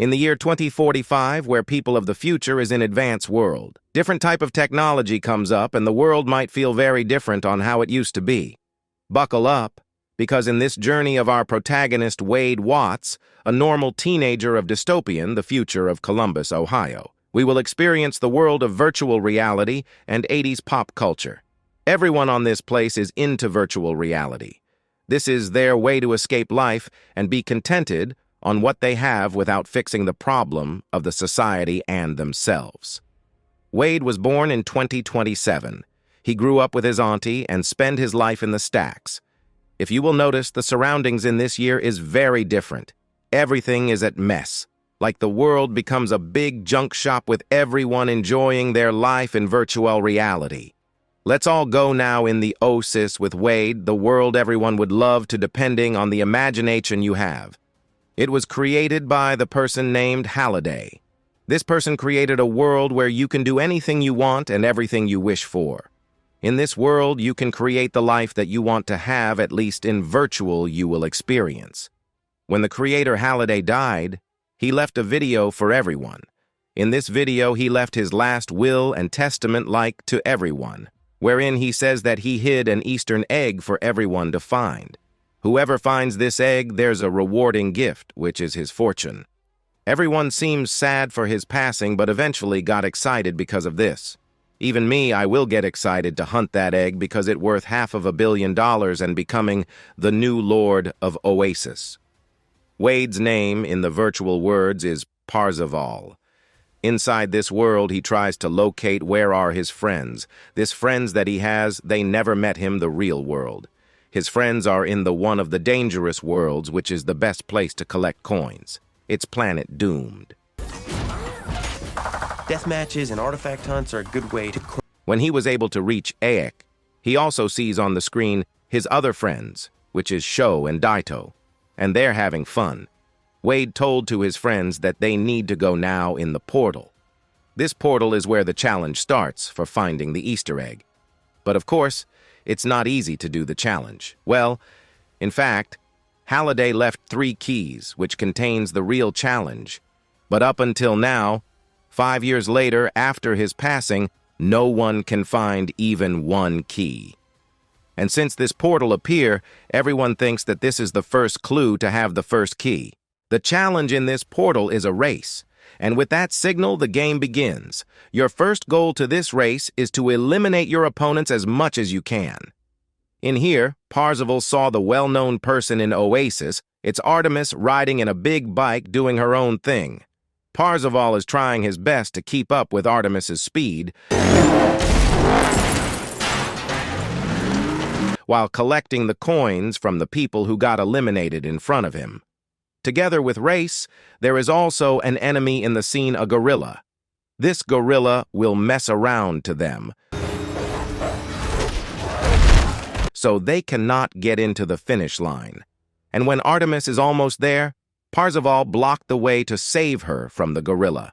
In the year 2045, where people of the future is in advanced world, different type of technology comes up and the world might feel very different on how it used to be. Buckle up, because in this journey of our protagonist Wade Watts, a normal teenager of dystopian, the future of Columbus, Ohio, we will experience the world of virtual reality and 80s pop culture. Everyone on this place is into virtual reality. This is their way to escape life and be contented on what they have without fixing the problem of the society and themselves. Wade was born in 2027. He grew up with his auntie and spent his life in the stacks. If you will notice, the surroundings in this year is very different. Everything is at mess, like the world becomes a big junk shop with everyone enjoying their life in virtual reality. Let's all go now in the Oasis with Wade, the world everyone would love to depending on the imagination you have. It was created by the person named Halliday. This person created a world where you can do anything you want and everything you wish for. In this world, you can create the life that you want to have, at least in virtual you will experience. When the creator Halliday died, he left a video for everyone. In this video, he left his last will and testament like to everyone, wherein he says that he hid an Eastern egg for everyone to find. Whoever finds this egg, there's a rewarding gift, which is his fortune. Everyone seems sad for his passing, but eventually got excited because of this. Even me, I will get excited to hunt that egg because it's worth $500 million and becoming the new lord of Oasis. Wade's name in the virtual words is Parzival. Inside this world, he tries to locate where are his friends. This friends that he has, they never met him the real world. His friends are in the one of the dangerous worlds, which is the best place to collect coins. It's planet doomed. Death matches and artifact hunts are a good way to... When he was able to reach Aek, he also sees on the screen his other friends, which is Sho and Daito, and they're having fun. Wade told to his friends that they need to go now in the portal. This portal is where the challenge starts for finding the Easter egg. But of course, it's not easy to do the challenge. Well, in fact, Halliday left 3 keys, which contains the real challenge. But up until now, 5 years later, after his passing, no one can find even 1 key. And since this portal appear, everyone thinks that this is the first clue to have the first key. The challenge in this portal is a race. And with that signal, the game begins. Your first goal to this race is to eliminate your opponents as much as you can. In here, Parzival saw the well-known person in Oasis. It's Artemis riding in a big bike doing her own thing. Parzival is trying his best to keep up with Artemis's speed while collecting the coins from the people who got eliminated in front of him. Together with Race, there is also an enemy in the scene, a gorilla. This gorilla will mess around to them, so they cannot get into the finish line. And when Artemis is almost there, Parzival blocked the way to save her from the gorilla.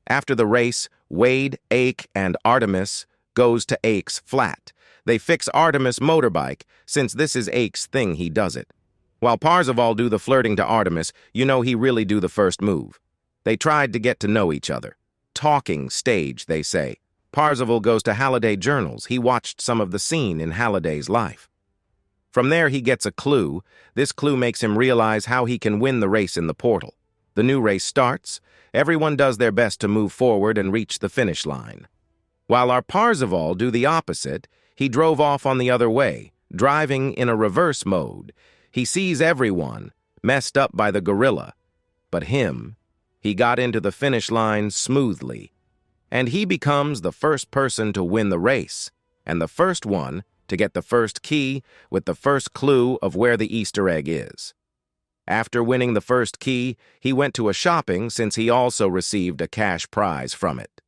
After the race, Wade, Aek, and Artemis goes to Aek's flat. They fix Artemis' motorbike, since this is Aek's thing, he does it. While Parzival do the flirting to Artemis, you know he really do the first move. They tried to get to know each other. Talking stage, they say. Parzival goes to Halliday journals. He watched some of the scene in Halliday's life. From there, he gets a clue. This clue makes him realize how he can win the race in the portal. The new race starts. Everyone does their best to move forward and reach the finish line. While our Parzival do the opposite, he drove off on the other way, driving in a reverse mode. He sees everyone, messed up by the gorilla. But him, he got into the finish line smoothly. And he becomes the first person to win the race, and the first one to get the first key with the first clue of where the Easter egg is. After winning the first key, he went to a shopping since he also received a cash prize from it.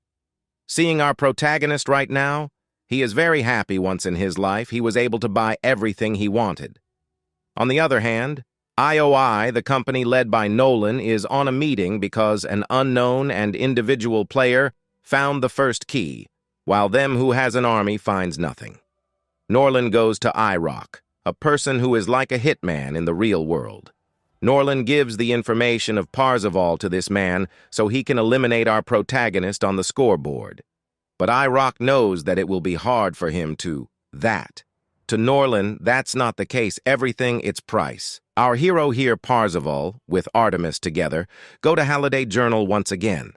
Seeing our protagonist right now, he is very happy once in his life he was able to buy everything he wanted. On the other hand, IOI, the company led by Nolan, is on a meeting because an unknown and individual player found the first key, while them who has an army finds nothing. Norland goes to IROC, a person who is like a hitman in the real world. Norlin gives the information of Parzival to this man so he can eliminate our protagonist on the scoreboard. But IROC knows that it will be hard for him to that. To Norlin, that's not the case. Everything its price. Our hero here, Parzival, with Artemis together, go to Halliday Journal once again.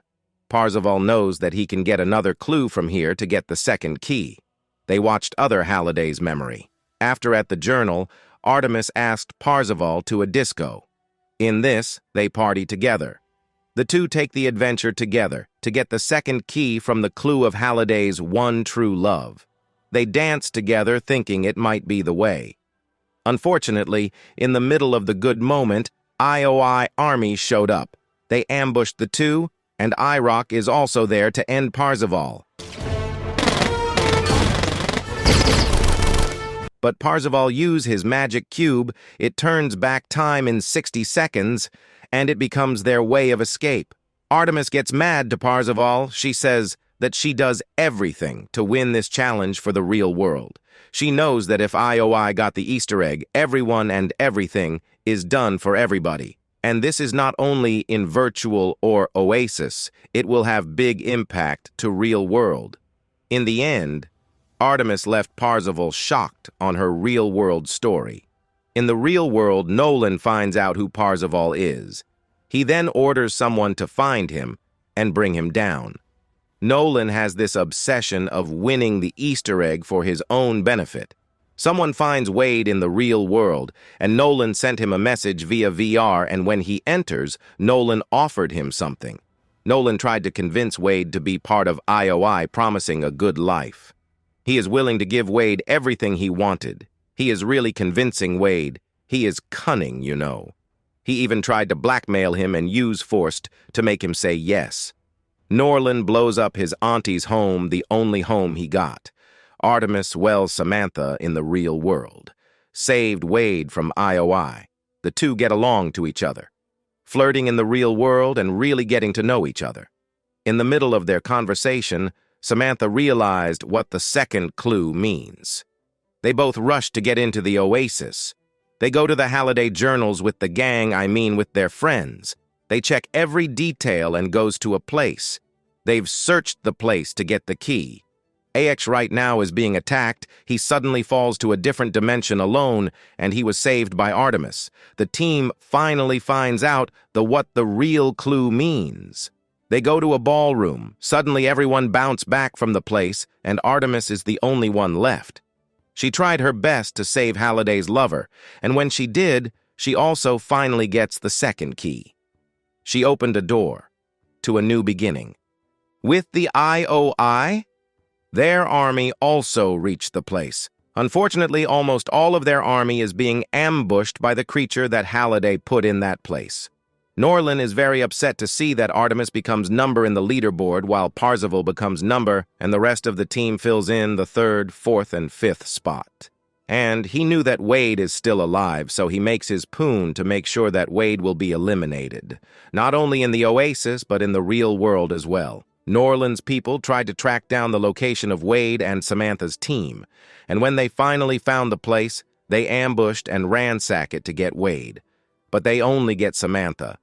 Parzival knows that he can get another clue from here to get the second key. They watched other Halliday's memory. After at the journal, Artemis asked Parzival to a disco. In this, they party together. The two take the adventure together to get the second key from the clue of Halliday's one true love. They dance together thinking it might be the way. Unfortunately, in the middle of the good moment, IOI army showed up. They ambushed the two, and IROC is also there to end Parzival. But Parzival uses his magic cube, it turns back time in 60 seconds, and it becomes their way of escape. Artemis gets mad to Parzival. She says that she does everything to win this challenge for the real world. She knows that if IOI got the Easter egg, everyone and everything is done for everybody. And this is not only in virtual or Oasis, it will have big impact to real world. In the end, Artemis left Parzival shocked on her real-world story. In the real world, Nolan finds out who Parzival is. He then orders someone to find him and bring him down. Nolan has this obsession of winning the Easter egg for his own benefit. Someone finds Wade in the real world, and Nolan sent him a message via VR, and when he enters, Nolan offered him something. Nolan tried to convince Wade to be part of IOI, promising a good life. He is willing to give Wade everything he wanted. He is really convincing Wade. He is cunning, you know. He even tried to blackmail him and use force to make him say yes. Norlin blows up his auntie's home, the only home he got. Artemis wells Samantha in the real world. Saved Wade from IOI. The two get along to each other, flirting in the real world and really getting to know each other. In the middle of their conversation, Samantha realized what the second clue means. They both rush to get into the Oasis. They go to the Halliday Journals with the gang, with their friends. They check every detail and goes to a place. They've searched the place to get the key. AX right now is being attacked. He suddenly falls to a different dimension alone, and he was saved by Artemis. The team finally finds out what the real clue means. They go to a ballroom. Suddenly everyone bounced back from the place, and Artemis is the only one left. She tried her best to save Halliday's lover, and when she did, she also finally gets the second key. She opened a door to a new beginning. With the IOI, their army also reached the place. Unfortunately, almost all of their army is being ambushed by the creature that Halliday put in that place. Norlin is very upset to see that Artemis becomes number in the leaderboard while Parzival becomes number, and the rest of the team fills in the 3rd, 4th, and 5th spot. And he knew that Wade is still alive, so he makes his poon to make sure that Wade will be eliminated. Not only in the Oasis, but in the real world as well. Norlin's people tried to track down the location of Wade and Samantha's team, and when they finally found the place, they ambushed and ransacked it to get Wade. But they only get Samantha,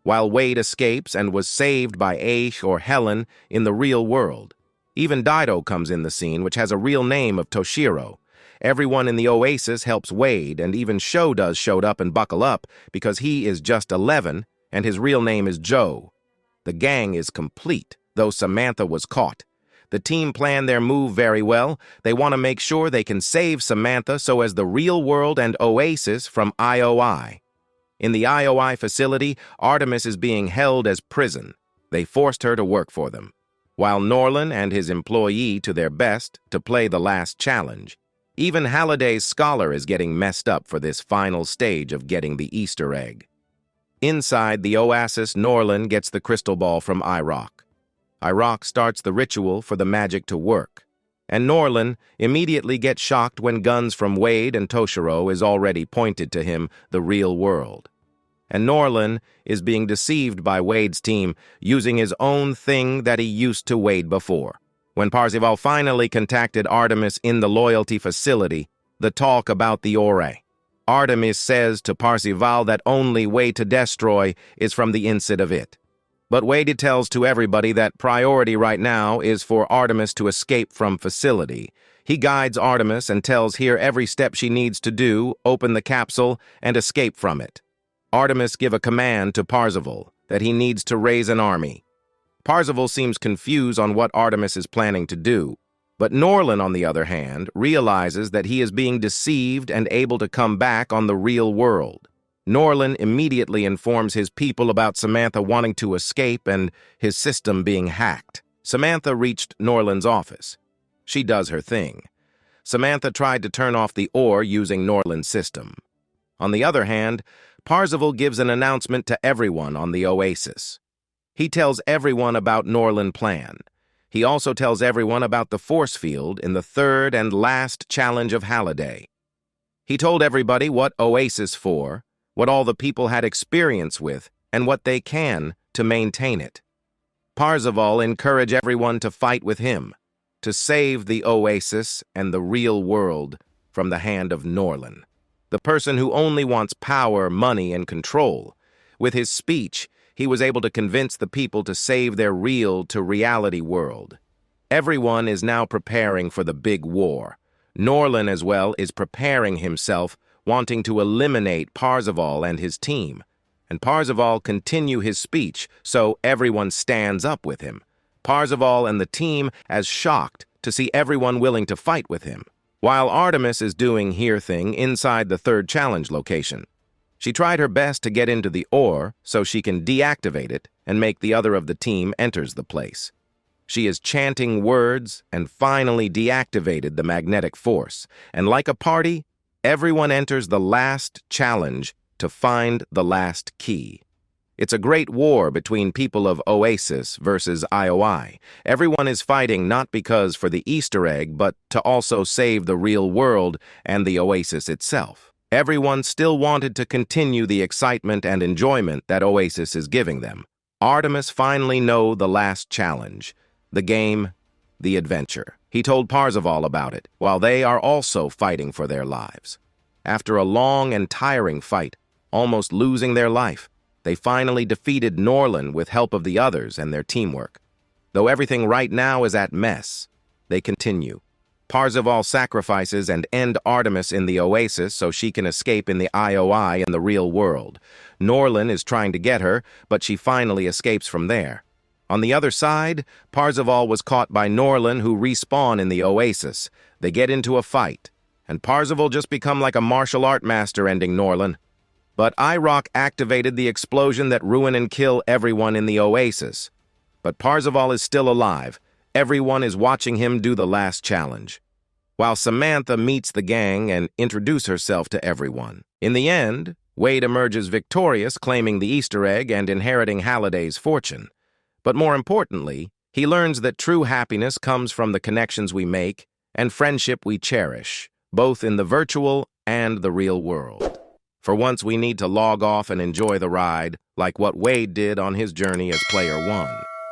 while Wade escapes and was saved by Aish or Helen in the real world. Even Dido comes in the scene, which has a real name of Toshiro. Everyone in the Oasis helps Wade, and even Show showed up and buckle up because he is just 11 and his real name is Joe. The gang is complete, though Samantha was caught. The team planned their move very well. They want to make sure they can save Samantha so as the real world and Oasis from IOI. In the IOI facility, Artemis is being held as prison. They forced her to work for them, while Norlin and his employee to their best to play the last challenge. Even Halliday's scholar is getting messed up for this final stage of getting the Easter egg. Inside the Oasis, Norlin gets the crystal ball from IROC. IROC starts the ritual for the magic to work, and Norlin immediately gets shocked when guns from Wade and Toshiro is already pointed to him, the real world. And Norlin is being deceived by Wade's team using his own thing that he used to Wade before. When Parzival finally contacted Artemis in the loyalty facility, the talk about the Ore. Artemis says to Parzival that only way to destroy is from the inside of it. But Wade tells to everybody that priority right now is for Artemis to escape from facility. He guides Artemis and tells her every step she needs to do, open the capsule, and escape from it. Artemis give a command to Parzival that he needs to raise an army. Parzival seems confused on what Artemis is planning to do, but Norlin, on the other hand, realizes that he is being deceived and able to come back on the real world. Norlin immediately informs his people about Samantha wanting to escape and his system being hacked. Samantha reached Norlin's office. She does her thing. Samantha tried to turn off the ore using Norlin's system. On the other hand, Parzival gives an announcement to everyone on the Oasis. He tells everyone about Norlin's plan. He also tells everyone about the force field in the third and last challenge of Halliday. He told everybody what Oasis for, what all the people had experience with, and what they can to maintain it. Parzival encouraged everyone to fight with him, to save the Oasis and the real world from the hand of Norlin, the person who only wants power, money, and control. With his speech, he was able to convince the people to save their real to reality world. Everyone is now preparing for the big war. Norlin, as well, is preparing himself, wanting to eliminate Parzival and his team. And Parzival continue his speech, so everyone stands up with him. Parzival and the team as shocked to see everyone willing to fight with him, while Artemis is doing her thing inside the third challenge location. She tried her best to get into the ore so she can deactivate it and make the other of the team enters the place. She is chanting words and finally deactivated the magnetic force, and like a party, everyone enters the last challenge to find the last key. It's a great war between people of Oasis versus IOI. Everyone is fighting not because for the Easter egg, but to also save the real world and the Oasis itself. Everyone still wanted to continue the excitement and enjoyment that Oasis is giving them. Artemis finally know the last challenge, the game, the adventure. He told Parzival about it, while they are also fighting for their lives. After a long and tiring fight, almost losing their life, they finally defeated Norlin with help of the others and their teamwork. Though everything right now is at mess, they continue. Parzival sacrifices and end Artemis in the Oasis so she can escape in the IOI and the real world. Norlin is trying to get her, but she finally escapes from there. On the other side, Parzival was caught by Norlin, who respawn in the Oasis. They get into a fight, and Parzival just become like a martial art master ending Norlin. But IROC activated the explosion that ruin and kill everyone in the Oasis. But Parzival is still alive. Everyone is watching him do the last challenge, while Samantha meets the gang and introduces herself to everyone. In the end, Wade emerges victorious, claiming the Easter egg and inheriting Halliday's fortune. But more importantly, he learns that true happiness comes from the connections we make and friendship we cherish, both in the virtual and the real world. For once, we need to log off and enjoy the ride, like what Wade did on his journey as Player 1.